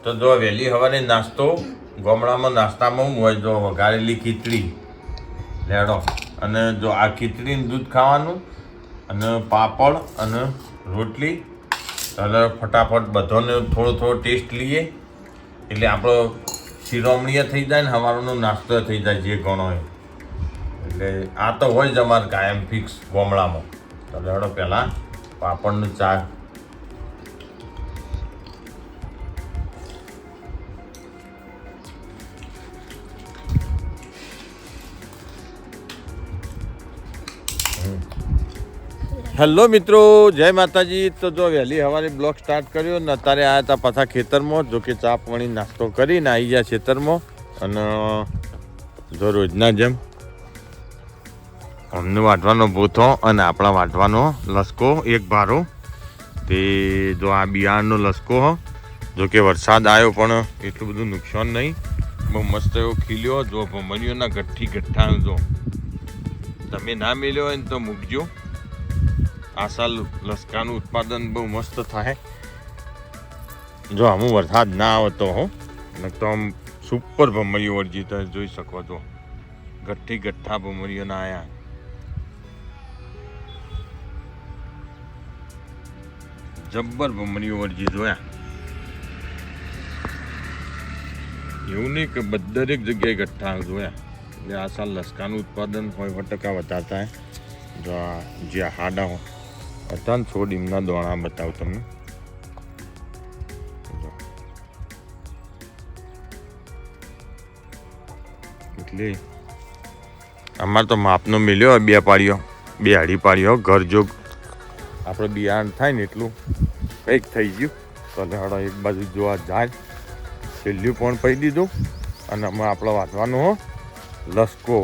તો જો વહેલી સવારે નાસ્તો ગામડામાં નાસ્તામાં હું હોય જો વઘારેલી ખીચડી લેડો અને જો આ ખીચડીનું દૂધ ખાવાનું અને પાપડ અને રોટલી એટલે ફટાફટ બધાને થોડો થોડો ટેસ્ટ લઈએ એટલે આપણો શિરોમણીય થઈ જાય ને સવારનો નાસ્તો થઈ જાય જે ઘણો હોય એટલે આ તો હોય જ અમારે કાયમ ફિક્સ ગામડામાં તો લેડો પહેલાં પાપડનું ચા હેલો મિત્રો, જય માતાજી. તો જો વહેલી સવારે બ્લોગ સ્ટાર્ટ કર્યો ને અત્યારે આવ્યા હતા પાછા ખેતરમાં. જો કે ચા પાણી નાસ્તો કરીને આવી ગયા ખેતરમાં અને જો રોજના જેમ અમને વાટવાનો ભૂથો અને આપણા વાટવાનો લસકો એક ભારો તે જો આ બિયારણનો લસકો જો કે વરસાદ આવ્યો પણ એટલું બધું નુકસાન નહીં, બહુ મસ્ત એવો ખીલ્યો. જો ભમરીઓના ગઠ્ઠી ગઠ્ઠા જો તમે ના મેલ્યો હોય ને તો મૂકજો. આ સાલ લસકાનું ઉત્પાદન બહુ મસ્ત થાય જો આમ વરસાદ ના આવે તો તો આમ સુપર ભમરીઓ વળજી તમે જોઈ શકો છો. ગઠ્ઠી ગઠ્ઠા ભમરીઓના આયા જબ્બર ભમરીઓ વળજી જોયા. એવું નહીં કે દરેક જગ્યાએ ગઠ્ઠા જોયા. એટલે આ સાલ લસકાનું ઉત્પાદન હોય 100% વધારે થાય. જો આ જે હાડા હોય હતા ને છોડ એમના દોણા બતાવું તમને. એટલે અમારે તો માપનો મિલ્યો 2 પાડીઓ 2 હાડી પાડીઓ ઘર જોગ આપણે બિયારણ થાય ને એટલું કંઈક થઈ ગયું. તો લેડો એક બાજુ જોવા જાય છેલ્લું પણ પી દીધું અને અમે આપણે વાંચવાનું લસકો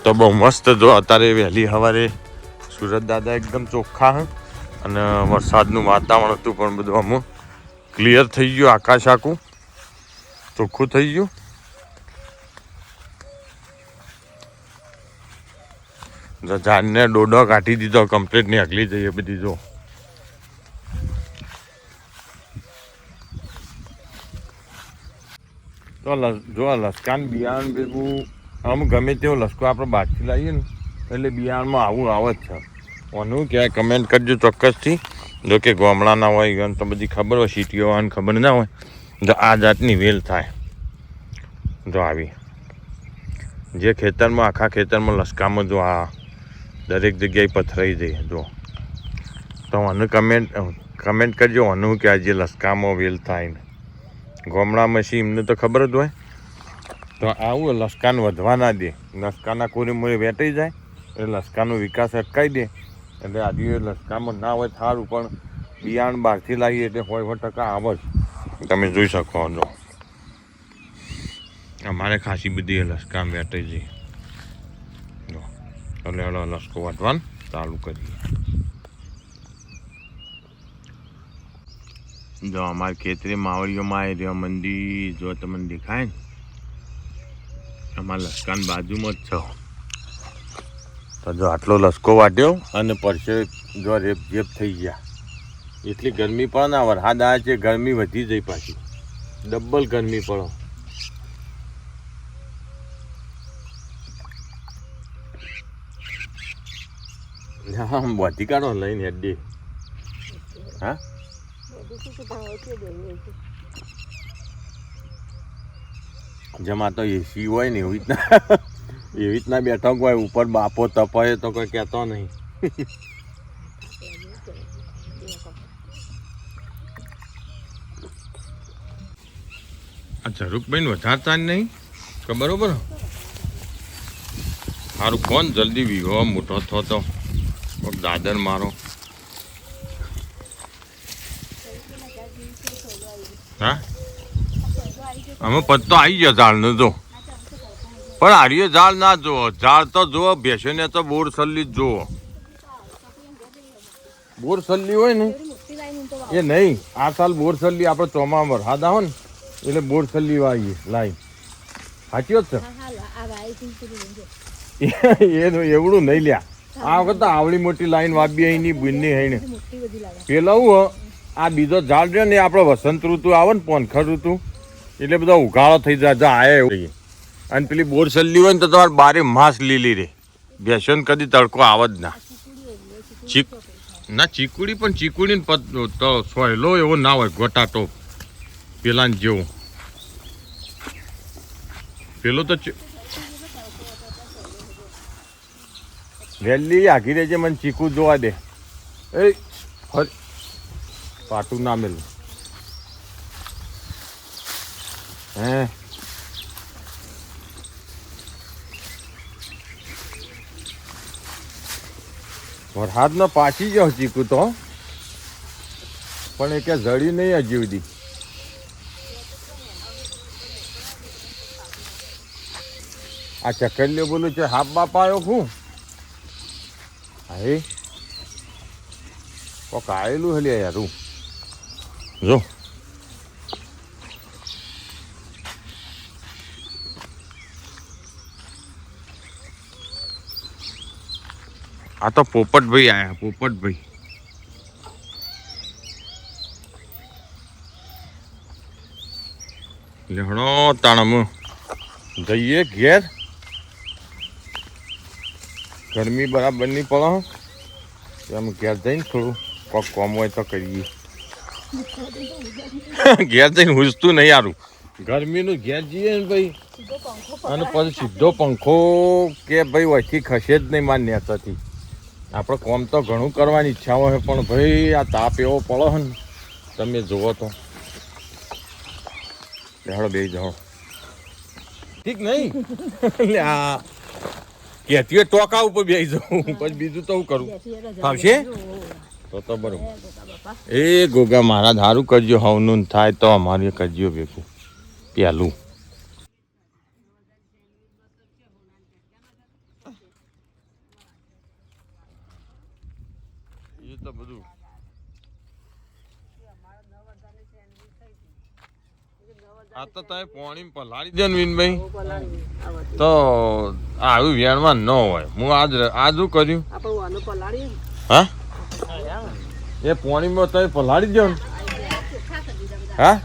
તો બહુ મસ્ત. જો અત્યારે વહેલી સવારે સુરત દાદા એકદમ ચોખ્ખા અને વરસાદનું વાતાવરણ હતું પણ બધું આમ ક્લિયર થઈ ગયું. આકાશ આખું ચોખ્ખું થઈ ગયું. ઝાડને ડોડો કાઢી દીધો કમ્પ્લીટ ની અગલી જઈએ બધી. જો લસકાન બિયારણ ભેગું આમ ગમે તેવો લસકો આપણે બહારથી લાવીએ ને એટલે બિયારણમાં આવું આવે જ છે. ઓનું ક્યાંય કમેન્ટ કરજો ચોક્કસથી. જો કે ગામડાના હોય તો બધી ખબર હોય, સિટીઓ વાળાને ખબર ના હોય. જો આ જાતની વેલ થાય જો આવી જે ખેતરમાં આખા ખેતરમાં લસકામાં જો આ દરેક જગ્યાએ પથરાઈ જાય જો તો આનું કમેન્ટ કરજો આનું કે આ જે લસકામાં વેલ થાય ને ગામડામાં છે એમને તો ખબર જ હોય. તો આવું લસકાન વધવા ના દે. લસકાના કોરી મોરી વેટાઈ જાય એટલે લસકાનો વિકાસ અટકાવી દે. એટલે આજે લસકામાં ના હોય સારું પણ બિયારણ બહારથી લાવીએ એટલે 100% આવે જ. તમે જોઈ શકો છો અમારે ખાસી બધી લસકામ વેટાઈ જાય. એટલે હલો લસકો વાટવાનું ચાલુ કરીએ. જો અમારે ખેતરી માવડીઓમાં આવી રહ્યો મંદી જો તમને દેખાય ને અમારા લસકાન બાજુમાં જ છો. તો જો આટલો લસકો વાટ્યો અને પરસે જો રેપ જેપ થઈ ગયા. એટલી ગરમી પડે ને વરસાદ આવે છે ગરમી વધી જાય પાછી ડબલ ગરમી પડો. હા બધી કાઢો લઈને હેડી. હા જેમાં તો એસી હોય ને એવી રીતના બેઠક હોય ઉપર બાપો તપાય તો કોઈ કહેતો નહીં. આ ઝરૂકભાઈ વધારતા જ નહીં કે બરોબર સારું કોણ જલ્દી વિવો મોટો થતો દાદર મારો. હા અમે પત્તો આવી ગયો ઝાડનો જો પણ હારીએ ઝાડ ના જુઓ. ઝાડ તો જુઓ ભેંસોને તો બોર સલ્લી જ જુઓ. બોર સલ્લી હોય ને એ નહીં. આ સાલ બોર સલ્લી આપણે ચોમામાં વરસાદ આવે ને એટલે બોર સલ્લી વાવીએ લાઈન. સાચી વાત છે એનું એવડું નહીં લ્યા. આ વખત આવડી મોટી લાઈન વાવી અહીંની બુનની હઈને પેલા હું આ બીજો ઝાડ રહ્યો ને આપણો વસંત ઋતુ આવે ને પોનખર ઋતુ એટલે બધો ઉઘાડો થઈ જાય આયે એવું. અને પેલી બોરસલ્લી હોય ને તો તમારે બારે માસ લીલી રે બેસો ને કદી તડકો આવે જ ના. ના ચીકુડી પણ ચીકુડી ને તો સોયલો એવો ના હોય ગોટાટો પેલા જેવો. પેલો તો વહેલી આઘી રહેજે મને ચીકુ જોવા દે. એ પાટું ના મેલું હે વરસાદ નો પાછી ગયો ચીકુ તો પણ એ કે જડ્યું નહીં હજી સુધી. આ ચકલીઓ બોલું છે હાપ બાપ આવ્યો હું હા કોક આવેલું હલે યાર જો આ તો પોપટભાઈ આયા પોપટભાઈ. લેહણો તાણમ જઈએ ઘેર. ગરમી બરાબર નહીં પડે એમ ઘેર જઈને થોડું કોક કોમ હોય તો કરીએ. ઘેર જઈને હુજતું નહીં સારું ગરમીનું ઘેર જઈએ ને ભાઈ અને પછી સીધો પંખો કે ભાઈ વહીથી ખસે જ નહીં માર નેતાથી. આપણે કોમ તો ઘણું કરવાની ઈચ્છા હોય પણ ભાઈ આ તાપ એવો પડે ને તમે જુઓ તો. લેહડો બે જાઓ ઠીક નહીં એટલે આ કેતીઓ ટોકા ઉપર બેસી જાઉં પછી બીજું તો હું કરું ફાવશે તો બરોબર. એ ગોગા મહારાજ સારું કરજો હવનું થાય તો અમારે કરજો ભેગું પહેલું. એ તો બધું આ તો તમે પોણી પલાળી દો ને વિનભાઈ તો આવ્યું વેણમાં ન હોય. હું આજ શું કર્યું હા એ પોણીમાં તમે પલાળી દો ને હા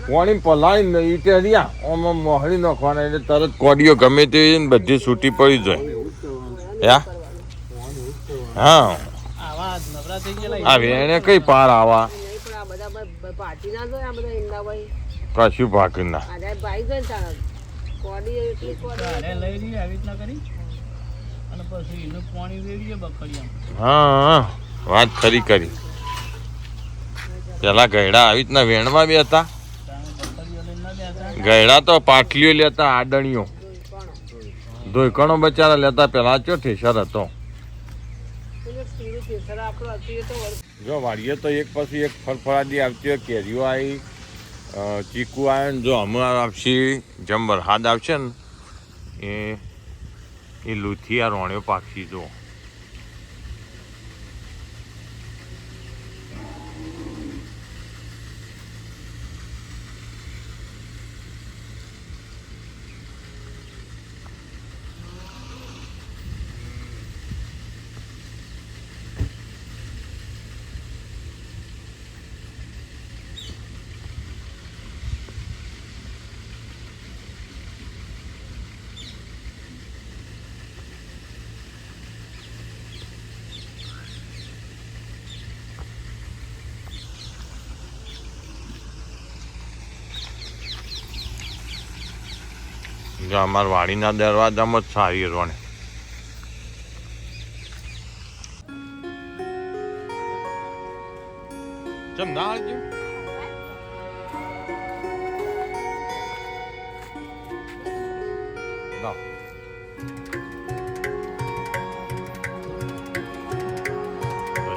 પોણી પલાળી ને ઈટે રહ્યા આમાં મોહળી નાખવાના એટલે તરત કોડીઓ ગમે તે બધી છૂટી પડી જાય. હા હા વેણે કઈ પાર આવા કશું ભાગ ના. હા વાત ખરી કરી. પેલા ગયડા આવી રીતના વેણમાં બી હતા. ગયડા તો પાટલીઓ લેતા આડણીઓ ધોઈકણો બચારા લેતા. પેલા ચો ઠેસર હતો. જો વાડીએ તો એક પછી એક ફળફળાદી આવતી હોય. કેરીઓ આવી ચીકુ આવે ને જો હમણાં આવશે જેમ વરસાદ આવશે ને એ લૂથી આ રોણ્યો પાકશી જો. જો અમારા વાડીના દરવાજામાં જ સારી રોણે. ચમ ના આવજો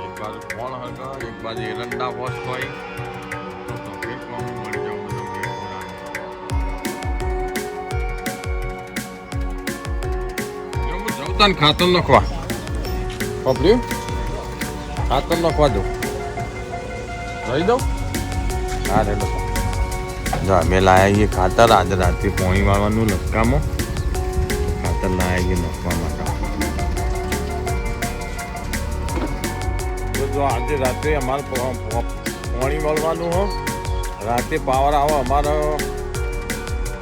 એક બાજુ ફોન હગા એક બાજુ એરંડા વોશ હોય તો મળી જાવ બધું ખાતર નાખવા પપડ્યું ખાતર નાખવા દઉં લઈ દઉં. હા રેડો જો અમે લાયા છીએ ખાતર. આજે રાત્રે પોણી વાળવાનું લટકામાં ખાતર લાયા છીએ નાખવા માટે. જો આજે રાત્રે અમારે પાણી મળવાનું હો રાતે પાવર આવે અમારે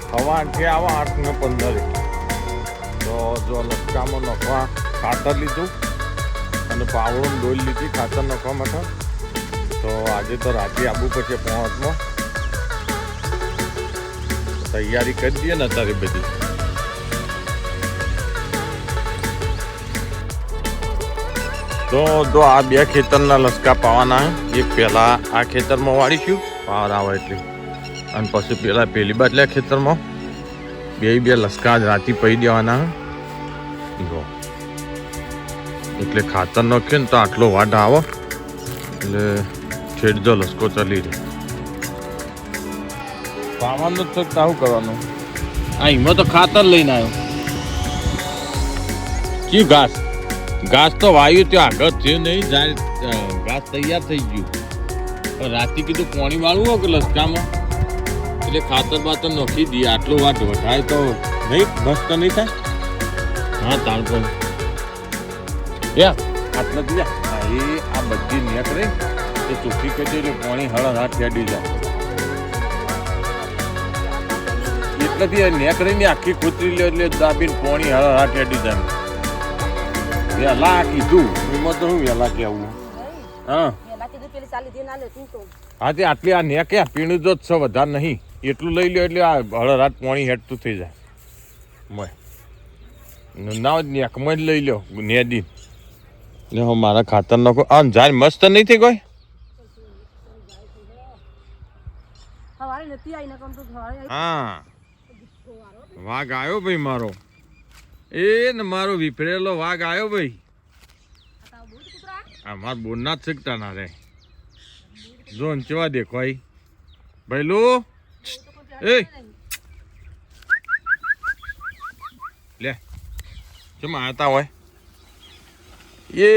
સવા 8 આવે 8:15 તો જો લટકામાં નાખવા ખાતર લીધું અને પાવડો ડોલ લીધી ખાતર નાખવા માટે તો આજે તો રાતે આવવું પડશે પહોંચમાં તૈયારી કરી દઈએ ને અત્યારે બધી તો જો આ 2 ખેતરના લસકા પાવાના એક પહેલાં આ ખેતરમાં વાળીશું પાવર આવે એટલે અને પછી પેલી બાજુ ખેતરમાં બે લસકા રાતે પહી દેવાના જો એટલે ખાતર નાખ્યું ને તો આટલો વાટ આવે એટલે છેડજો લસકો ચલી જાય પાવાનું જ શું કરવાનું આ એમાં તો ખાતર લઈને આવ્યો કયું ઘાસ તો વાયુ ત્યાં આગળ થયું નહીં જાય ઘાસ તૈયાર થઈ ગયું પણ રાતે કીધું પાણી વાળવું હોય કે લસકામાં એટલે ખાતર બાતર નાખી દઈએ આટલો વાત વધારે તો નહીં મસ્ત નહીં થાય હા તાર પણ આટલા જ એ આ બધી નેક રહી એ ચોખ્ખી કરી દે એટલે પાણી હાથ ફેડી જાય એટલાથી નેક રહીને આખી કૂતરી લે એટલે દાબીને પાણી હાથ ફેડી જાય વેલા કીધું એમાં તો હું વેલા કેવું હા તે આટલી આ નેક પીણું જો છે વધારે નહીં એટલું લઈ લો એટલે આ હળરાત પાણી હેઠતું થઈ જાય ના નેકમાં જ લઈ લો નેદી મારા ખાતર નાખો આ જાય મસ્ત નહીં થઈ કોઈ હા વાઘ આવ્યો ભાઈ મારો એ ને મારો વિફરેલો વાઘ આવ્યો ભાઈ આ મારા બોલના જ શીખતા ના રે જો ચેવા દેખો ભાઈ લો એ લે કેમ આવતા હોય એ